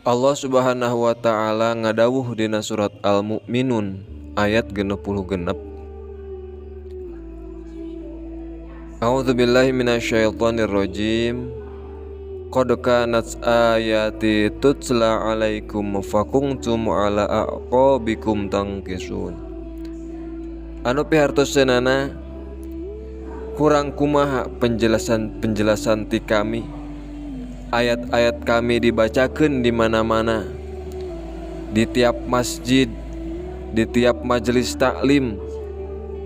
Allah Subhanahu wa taala ngadawuh dina surat Al-Mu'minun ayat 66. A'udzubillahi minasyaitonir rajim. Qad kanat ayati tutla 'alaikum fakuntum 'ala aqabikum tankisun. Anu pihartoseunana kurang kumaha penjelasan ti kami. Ayat-ayat kami dibacakeun di mana-mana, di tiap masjid, di tiap majelis taklim,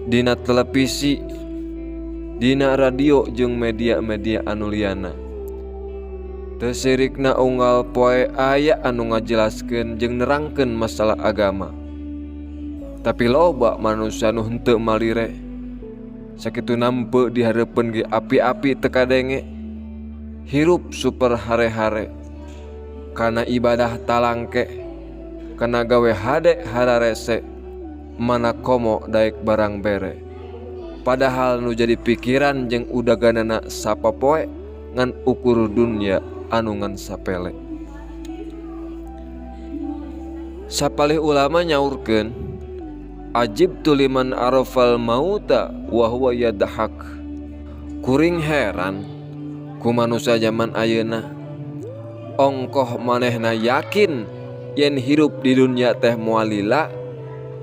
dina televisi, dina radio jeung media-media anu liana. Teu sirikna unggal poe aya anu ngajelaskeun jeung nerangkeun masalah agama. Tapi loba manusia nu henteu malire, sakitu nampe di hareupeun ge api-api teu kadenge. Hirup super hare-hare kana ibadah talangke, kana gawe hade hararese, mana komo daek barang bere. Padahal nu jadi pikiran jeung udaganana sapapoe ngan ukur dunya anu ngan sapele. Sapalih ulama nyaurkeun, ajibtu liman arafal mauta wa huwa yadhak. Kuring heran ku manusia zaman ayeuna, ongkoh manehna yakin yen hirup di dunia teh moal lila,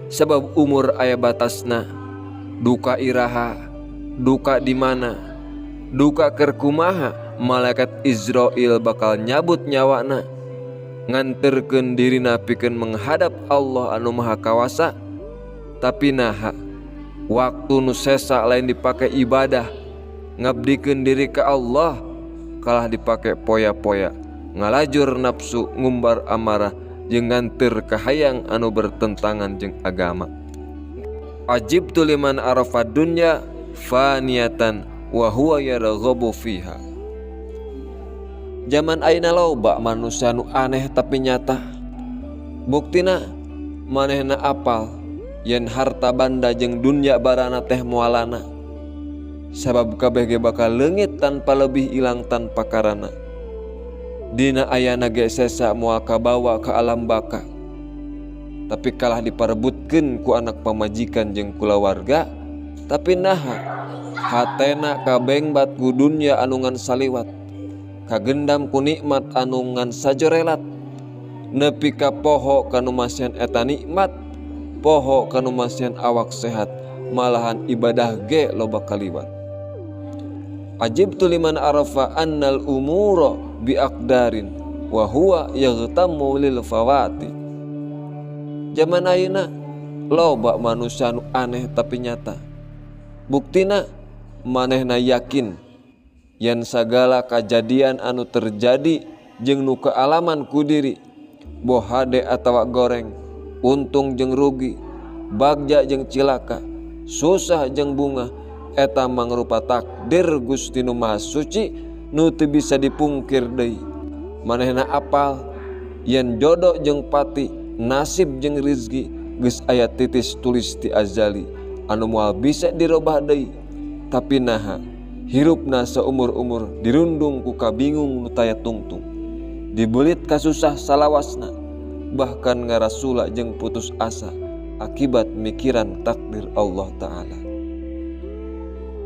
sabab umur aya batasna. Duka iraha, duka di mana, duka keur kumaha, malaikat Israil bakal nyabut nyawana, nganterkeun dirina pikeun menghadap Allah anu maha kawasa. Tapi naha, waktu nu sesa lain dipake ibadah, ngabdikeun diri ka Allah, kalah dipake poya-poya, ngalajur nafsu, ngumbar amarah, jeung nganteur ka hayang anu bertentangan jeung agama. Ajibtu liman arafa dunya faniyatan wa huwa yarghabu fiha. Zaman ayeuna loba manusia nu aneh tapi nyata. Buktina manehna apal yen harta banda jeung dunya barana teh moalana, sabab kabeh ge bakal leungit tanpa lebih ilang tanpa karana. Dina ayana ge sesa moal kabawa ka alam baka, tapi kalah diparebutkeun ku anak pamajikan jeung kulawarga. Tapi naha, hatena kabengbat ku dunya anu ngan saliwat, kagendam ku nikmat anu ngan sajorelat. Nepi ka poho kanu masihan eta nikmat, poho kanu masihan awak sehat, malahan ibadah ge loba kaliwat. Ajibtu liman arafa annal umura biaqdarin wa huwa yaghtammu lil fawati. Zaman ayeuna loba manusia nu aneh tapi nyata. Buktina manehna yakin yen sagala kajadian anu terjadi jeung nu kealaman ku diri, boh hade atawa goreng, untung jeung rugi, bagja jeung cilaka, susah jeung bunga, eta mangrupa takdir Gusti nu Maha Suci nu teu bisa dipungkir deui. Manehna apal yen jodoh jeung pati, nasib jeung rizki geus aya titis tulis ti azali anu moal bisa dirobah deui. Tapi naha, hirupna saumur-umur dirundung ku kabingung nu taya tungtung, dibelit kasusah salawasna, bahkan ngarasula jeung putus asa akibat mikiran takdir Allah Ta'ala.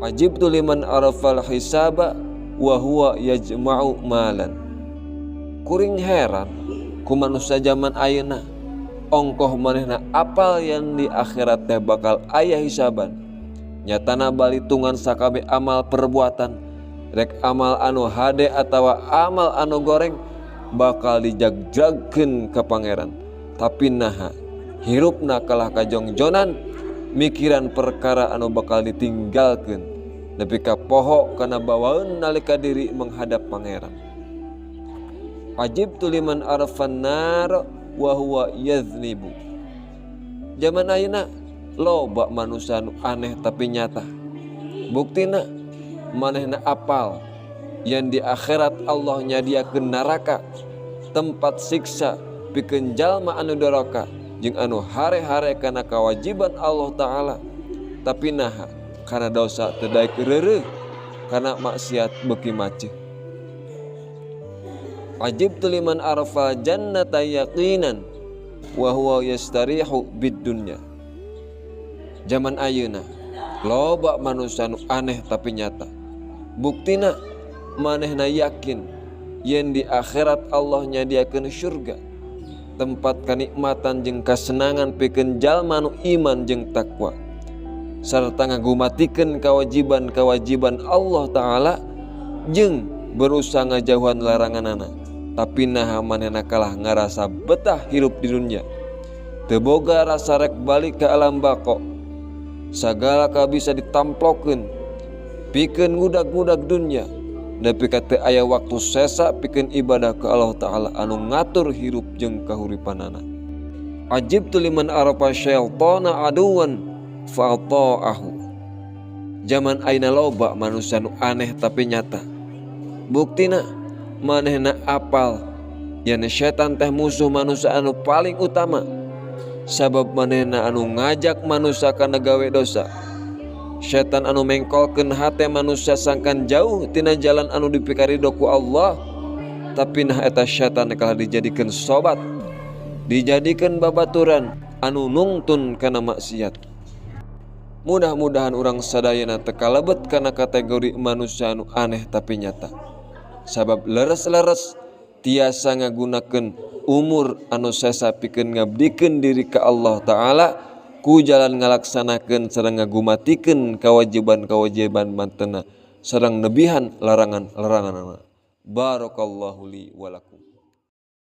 Ajibtu liman arafal hisaba wa huwa yajma'u malan. Kuring heran ku manusia zaman ayeuna, ongkoh manehna apal yang di akhirat teh bakal aya hisaban. Nyatana balitungan sakabe amal perbuatan, rek amal anu hade atawa amal anu goreng, bakal dijagjagkeun ka pangeran. Tapi naha, hirupna kalah kajongjonan, mikiran perkara anu bakal ditinggalkeun, nepi ka poho kana bawaeun nalika diri menghadap pangeran. Ajibtu liman arafan nar wa huwa yaznibu. Zaman ayeuna loba manusia nu aneh tapi nyata. Buktina manehna apal yen di akhirat Allah nyadiakeun neraka, tempat siksa pikeun jalma anu doraka jeung anu hare-hare kana kewajiban Allah Ta'ala. Tapi naha, kana dosa teu daek reureuh, kana maksiat beuki maceuh. Ajibtu liman arfa jannata yaqinan wa huwa yastarihu bid dunya. Zaman ayeuna loba manusia nu aneh tapi nyata. Buktina manehna yakin yen di akhirat Allah nyadiakeun surga, tempat kanikmatan jeung kasenangan pikeun jalma nu iman jeung takwa, sarta ngagumatikeun kewajiban-kewajiban Allah Ta'ala jeung berusaha ngajauhan laranganana. Tapi nah manehna kalah ngarasa betah hirup di dunia, teu boga rasa rek balik ke alam bako. Sagala ka bisa ditamplokeun pikeun ngudag-ngudag dunia, tapi kate aya waktu sesa pikeun ibadah ke Allah Ta'ala anu ngatur hirup jeung kahuripanana. Ajibtu liman arafa syaitana aduwan fa'ata'ahu. Zaman ayeuna loba manusia nu aneh tapi nyata. Buktina manehna apal yen setan teh musuh manusia anu paling utama, sabab manehna anu ngajak manusia kana gawe dosa. Setan anu mengkolkeun hate manusia sangkan jauh tina jalan anu dipikaridho ku Allah, tapi nah eta setan kalah dijadikeun sobat, dijadikeun babaturan anu nungtun kana maksiat. Mudah-mudahan urang sadayana teu kalebet kana kategori manusia anu aneh tapi nyata, sabab leres-leres tiasa ngagunakeun umur anu sesa pikeun ngabdikeun diri ka Allah Ta'ala ku jalan ngalaksanakeun sareng ngagumatikeun kewajiban-kewajiban mantena sareng nebihan larangan-laranganna. Barakallahu li wa lakum.